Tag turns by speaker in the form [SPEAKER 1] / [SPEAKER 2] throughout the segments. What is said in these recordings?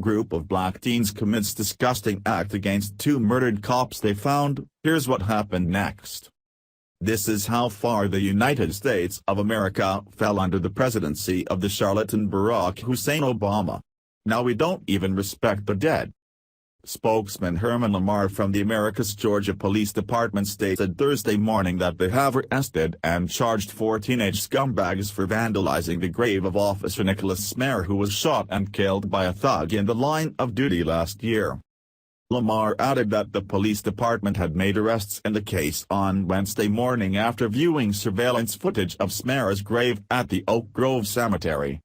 [SPEAKER 1] Group of black teens commits disgusting act against two murdered cops they found. Here's what happened next. This is how far the United States of America fell under the presidency of the charlatan Barack Hussein Obama. Now we don't even respect the dead. Spokesman Herman Lamar from the Americus Georgia Police Department stated Thursday morning that they have arrested and charged 4 teenage scumbags for vandalizing the grave of Officer Nicholas Smer, who was shot and killed by a thug in the line of duty last year. Lamar added that the police department had made arrests in the case on Wednesday morning after viewing surveillance footage of Smer's grave at the Oak Grove Cemetery.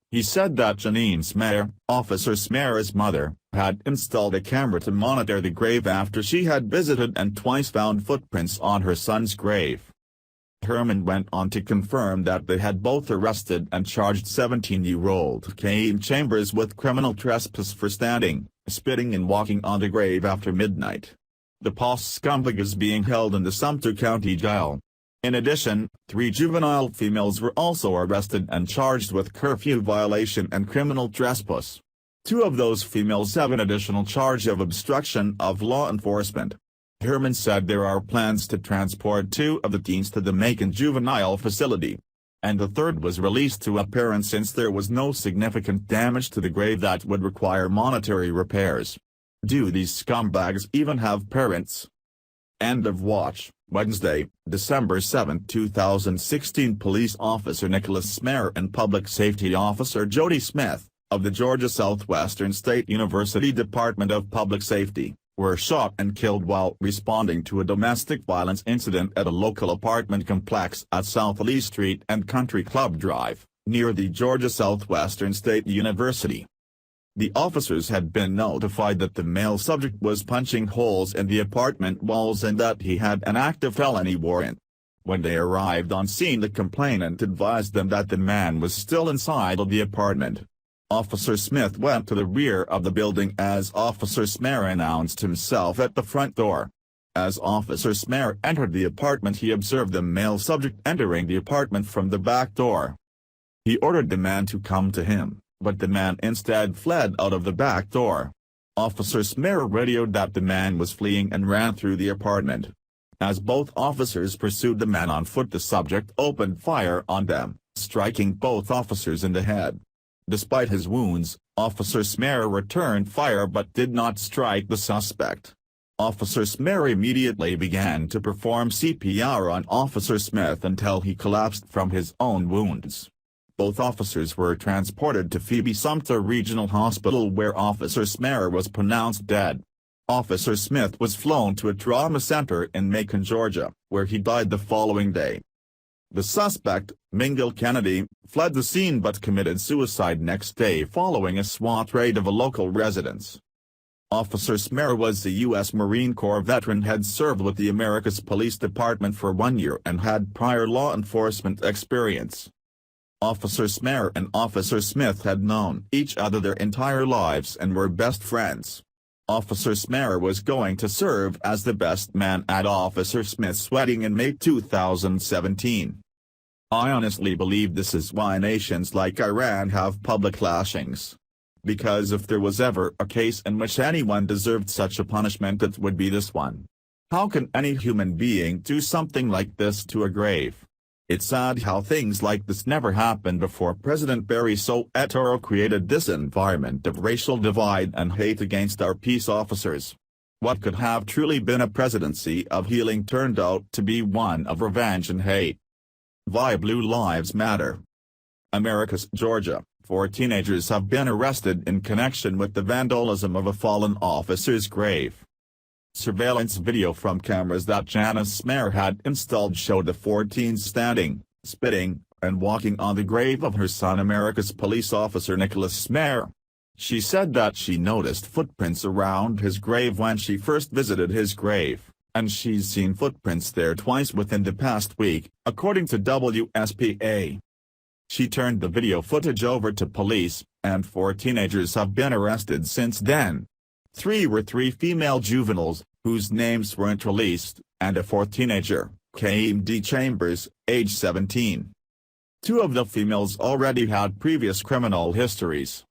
[SPEAKER 1] He said that Janine Smer, Officer Smer's mother, had installed a camera to monitor the grave after she had visited and twice found footprints on her son's grave. Herman went on to confirm that they had both arrested and charged 17-year-old Kane Chambers with criminal trespass for standing, spitting and walking on the grave after midnight. The post scumbag is being held in the Sumter County Jail. In addition, 3 juvenile females were also arrested and charged with curfew violation and criminal trespass. 2 of those females have an additional charge of obstruction of law enforcement. Herman said there are plans to transport 2 of the teens to the Macon Juvenile Facility, and the third was released to a parent since there was no significant damage to the grave that would require monetary repairs. Do these scumbags even have parents? End of watch. Wednesday, December 7, 2016. Police Officer Nicholas Smer and Public Safety Officer Jody Smith, of the Georgia Southwestern State University Department of Public Safety, were shot and killed while responding to a domestic violence incident at a local apartment complex at South Lee Street and Country Club Drive, near the Georgia Southwestern State University. The officers had been notified that the male subject was punching holes in the apartment walls and that he had an active felony warrant. When they arrived on scene, the complainant advised them that the man was still inside of the apartment. Officer Smith went to the rear of the building as Officer Smer announced himself at the front door. As Officer Smer entered the apartment, he observed the male subject entering the apartment from the back door. He ordered the man to come to him, but the man instead fled out of the back door. Officer Smer radioed that the man was fleeing and ran through the apartment. As both officers pursued the man on foot, the subject opened fire on them, striking both officers in the head. Despite his wounds, Officer Smer returned fire but did not strike the suspect. Officer Smer immediately began to perform CPR on Officer Smith until he collapsed from his own wounds. Both officers were transported to Phoebe Sumter Regional Hospital, where Officer Smer was pronounced dead. Officer Smith was flown to a trauma center in Macon, Georgia, where he died the following day. The suspect, Mingle Kennedy, fled the scene but committed suicide next day following a SWAT raid of a local residence. Officer Smer was a U.S. Marine Corps veteran, had served with the Americus Police Department for 1 year and had prior law enforcement experience. Officer Smer and Officer Smith had known each other their entire lives and were best friends. Officer Smer was going to serve as the best man at Officer Smith's wedding in May 2017. I honestly believe this is why nations like Iran have public lashings. Because if there was ever a case in which anyone deserved such a punishment, it would be this one. How can any human being do something like this to a grave? It's sad how things like this never happened before. President Barry Soetoro created this environment of racial divide and hate against our peace officers. What could have truly been a presidency of healing turned out to be one of revenge and hate. Why Blue Lives Matter. Americus, Georgia, 4 teenagers have been arrested in connection with the vandalism of a fallen officer's grave. Surveillance video from cameras that Janice Smer had installed showed the 4 teens standing, spitting, and walking on the grave of her son, Americus Police Officer Nicholas Smer. She said that she noticed footprints around his grave when she first visited his grave, and she's seen footprints there twice within the past week, according to WSPA. She turned the video footage over to police, and 4 teenagers have been arrested since then. 3 were 3 female juveniles, whose names weren't released, and a 4th teenager, Kane Chambers, age 17. 2 of the females already had previous criminal histories.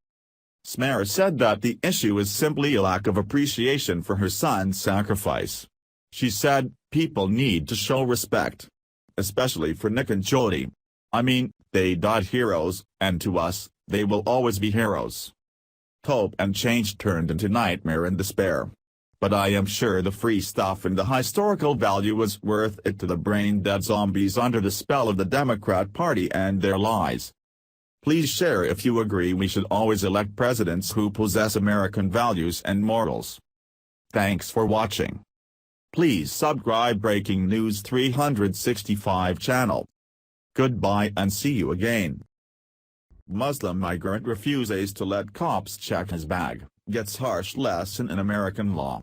[SPEAKER 1] Smara said that the issue is simply a lack of appreciation for her son's sacrifice. She said, "People need to show respect. Especially for Nick and Jody. I mean, they died heroes, and to us, they will always be heroes." Hope and change turned into nightmare and despair. But I am sure the free stuff and the historical value was worth it to the brain-dead zombies under the spell of the Democrat Party and their lies. Please share if you agree we should always elect presidents who possess American values and morals. Thanks for watching. Please subscribe Breaking News 365 channel. Goodbye and see you again. Muslim migrant refuses to let cops check his bag, gets harsh lesson in American law.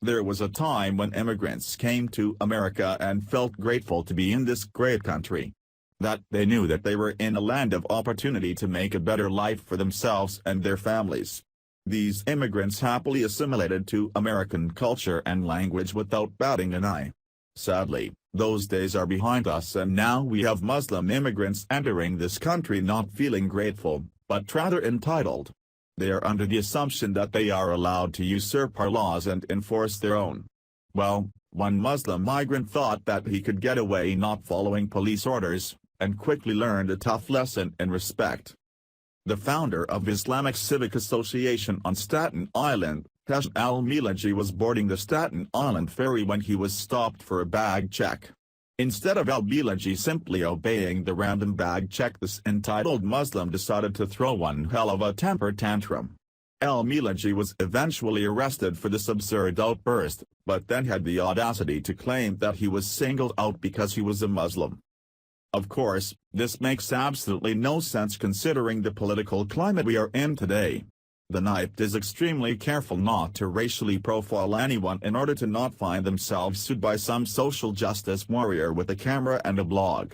[SPEAKER 1] There was a time when immigrants came to America and felt grateful to be in this great country. That they knew that they were in a land of opportunity to make a better life for themselves and their families. These immigrants happily assimilated to American culture and language without batting an eye. Sadly, those days are behind us, and now we have Muslim immigrants entering this country not feeling grateful, but rather entitled. They are under the assumption that they are allowed to usurp our laws and enforce their own. Well, one Muslim migrant thought that he could get away not following police orders, and quickly learned a tough lesson in respect. The founder of Islamic Civic Association on Staten Island, Happene al-Milaji, was boarding the Staten Island ferry when he was stopped for a bag check. Instead of al-Milaji simply obeying the random bag check, this entitled Muslim decided to throw one hell of a temper tantrum. Al-Milaji was eventually arrested for this absurd outburst, but then had the audacity to claim that he was singled out because he was a Muslim. Of course, this makes absolutely no sense considering the political climate we are in today. The NIPT is extremely careful not to racially profile anyone in order to not find themselves sued by some social justice warrior with a camera and a blog.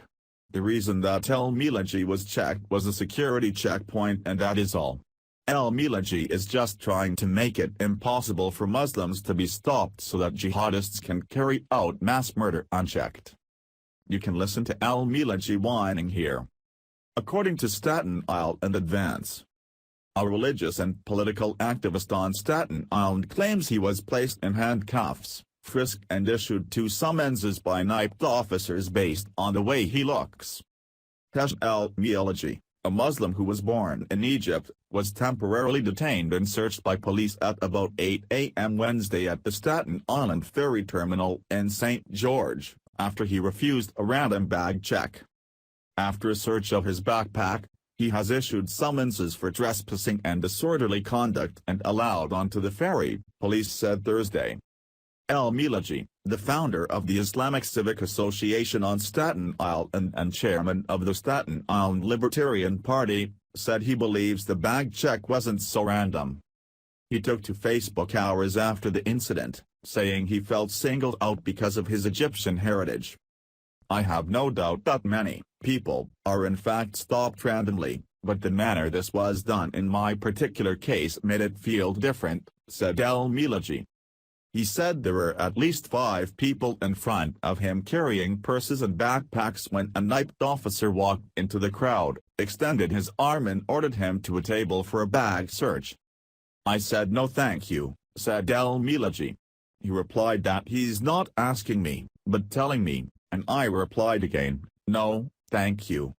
[SPEAKER 1] The reason that al-Milaji was checked was a security checkpoint, and that is all. Al-Milaji is just trying to make it impossible for Muslims to be stopped so that jihadists can carry out mass murder unchecked. You can listen to al-Milaji whining here. According to Staten Island Advance, a religious and political activist on Staten Island claims he was placed in handcuffs, frisked and issued 2 summonses by NIPT officers based on the way he looks. Happene al-Milaji, a Muslim who was born in Egypt, was temporarily detained and searched by police at about 8 a.m. Wednesday at the Staten Island ferry terminal in St. George, after he refused a random bag check. After a search of his backpack, he has issued summonses for trespassing and disorderly conduct and allowed onto the ferry, police said Thursday. Al-Milaji, the founder of the Islamic Civic Association on Staten Island and chairman of the Staten Island Libertarian Party, said he believes the bag check wasn't so random. He took to Facebook hours after the incident, saying he felt singled out because of his Egyptian heritage. "I have no doubt that many people are in fact stopped randomly, but the manner this was done in my particular case made it feel different," said al-Milaji. He said there were at least 5 people in front of him carrying purses and backpacks when a NIPT officer walked into the crowd, extended his arm and ordered him to a table for a bag search. "I said no thank you," said al-Milaji. He replied that he's not asking me, but telling me, and I replied again, "No, thank you."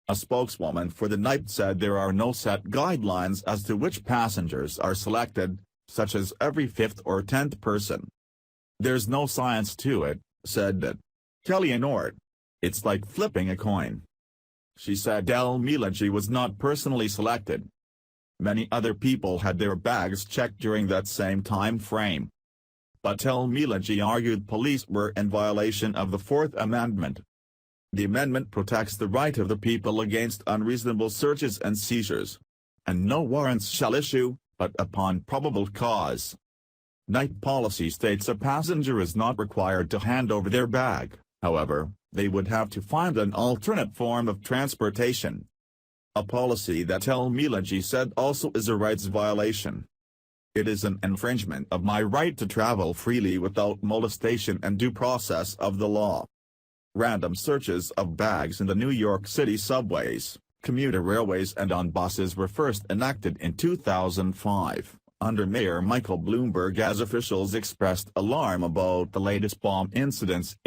[SPEAKER 1] A spokeswoman for the NIPT said there are no set guidelines as to which passengers are selected, such as every 5th or 10th person. "There's no science to it," said that Kelly Nort. "It's like flipping a coin." She said al-Milaji was not personally selected. Many other people had their bags checked during that same time frame. But al-Milaji argued police were in violation of the 4th Amendment. The amendment protects the right of the people against unreasonable searches and seizures. And no warrants shall issue, but upon probable cause. NIPT policy states a passenger is not required to hand over their bag, however, they would have to find an alternate form of transportation. A policy that al-Milaji said also is a rights violation. "It is an infringement of my right to travel freely without molestation and due process of the law." Random searches of bags in the New York City subways, Commuter railways and on buses were first enacted in 2005, under Mayor Michael Bloomberg, as officials expressed alarm about the latest bomb incidents